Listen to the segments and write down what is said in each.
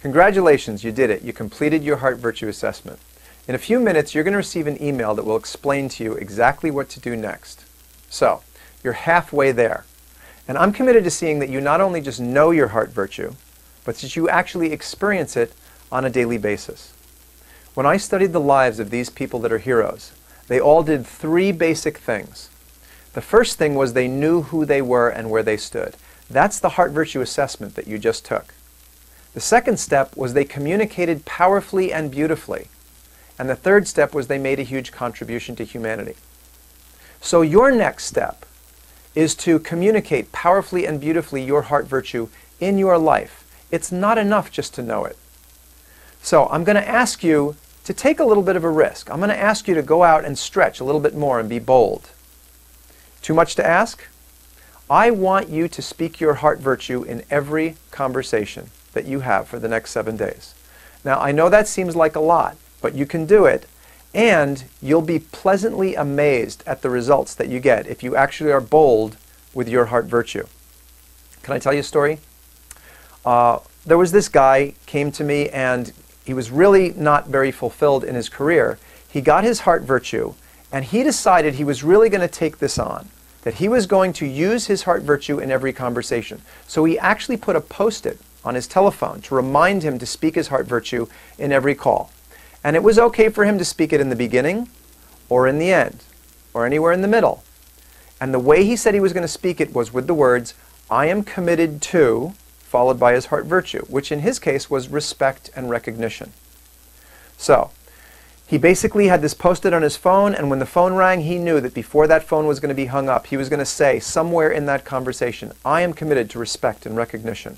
Congratulations, you did it. You completed your HeartVirtue assessment. In a few minutes, you're going to receive an email that will explain to you exactly what to do next. So, you're halfway there. And I'm committed to seeing that you not only just know your HeartVirtue, but that you actually experience it on a daily basis. When I studied the lives of these people that are heroes, they all did three basic things. The first thing was they knew who they were and where they stood. That's the HeartVirtue assessment that you just took. The second step was they communicated powerfully and beautifully. And the third step was they made a huge contribution to humanity. So your next step is to communicate powerfully and beautifully your HeartVirtue in your life. It's not enough just to know it. So I'm going to ask you to take a little bit of a risk. I'm going to ask you to go out and stretch a little bit more and be bold. Too much to ask? I want you to speak your HeartVirtue in every conversation that you have for the next 7 days. Now, I know that seems like a lot, but you can do it, and you'll be pleasantly amazed at the results that you get if you actually are bold with your HeartVirtue. Can I tell you a story? There was this guy came to me, and he was really not very fulfilled in his career. He got his HeartVirtue, and he decided he was really going to take this on, that he was going to use his HeartVirtue in every conversation. So he actually put a post-it on his telephone to remind him to speak his HeartVirtue in every call. And it was okay for him to speak it in the beginning, or in the end, or anywhere in the middle. And the way he said he was going to speak it was with the words, "I am committed to," followed by his HeartVirtue, which in his case was respect and recognition. So, he basically had this post-it on his phone, and when the phone rang, he knew that before that phone was going to be hung up, he was going to say somewhere in that conversation, "I am committed to respect and recognition."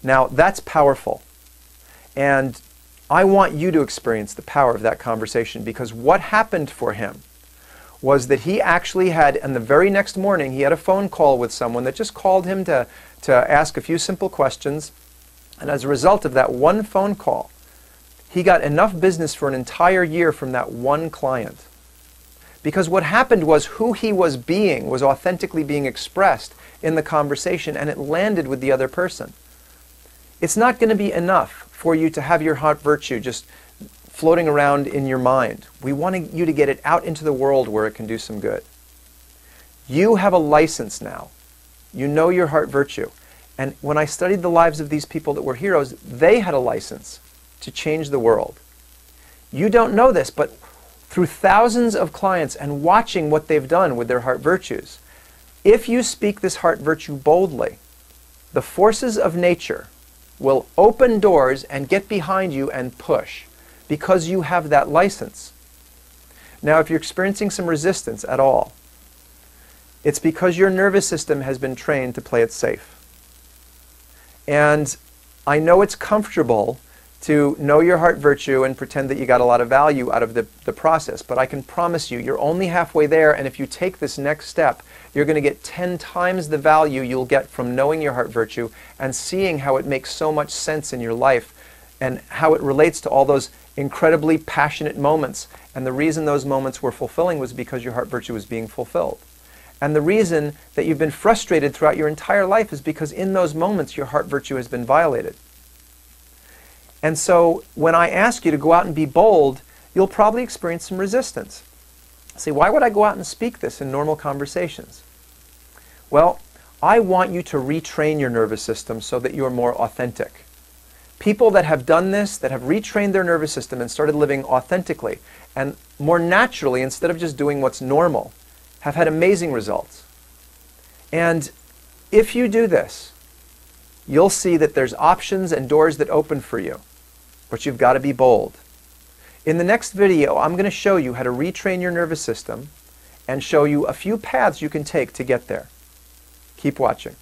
Now, that's powerful. And I want you to experience the power of that conversation, because what happened for him was that he actually had, and the very next morning, he had a phone call with someone that just called him to ask a few simple questions. And as a result of that one phone call, he got enough business for an entire year from that one client. Because what happened was who he was being was authentically being expressed in the conversation, and it landed with the other person. It's not going to be enough for you to have your HeartVirtue just floating around in your mind. We want you to get it out into the world where it can do some good. You have a license now. You know your HeartVirtue. And when I studied the lives of these people that were heroes, they had a license to change the world. You don't know this, but through thousands of clients and watching what they've done with their HeartVirtues, if you speak this HeartVirtue boldly, the forces of nature will open doors and get behind you and push, because you have that license. Now, if you're experiencing some resistance at all, it's because your nervous system has been trained to play it safe. And I know it's comfortable to know your HeartVirtue and pretend that you got a lot of value out of the process, but I can promise you, you're only halfway there, and if you take this next step, you're going to get 10 times the value you'll get from knowing your HeartVirtue and seeing how it makes so much sense in your life and how it relates to all those incredibly passionate moments. And the reason those moments were fulfilling was because your HeartVirtue was being fulfilled. And the reason that you've been frustrated throughout your entire life is because in those moments your HeartVirtue has been violated. And so when I ask you to go out and be bold, you'll probably experience some resistance. Say, why would I go out and speak this in normal conversations? Well, I want you to retrain your nervous system so that you're more authentic. People that have done this, that have retrained their nervous system and started living authentically and more naturally instead of just doing what's normal, have had amazing results. And if you do this, you'll see that there's options and doors that open for you, but you've got to be bold. In the next video, I'm going to show you how to retrain your nervous system and show you a few paths you can take to get there. Keep watching.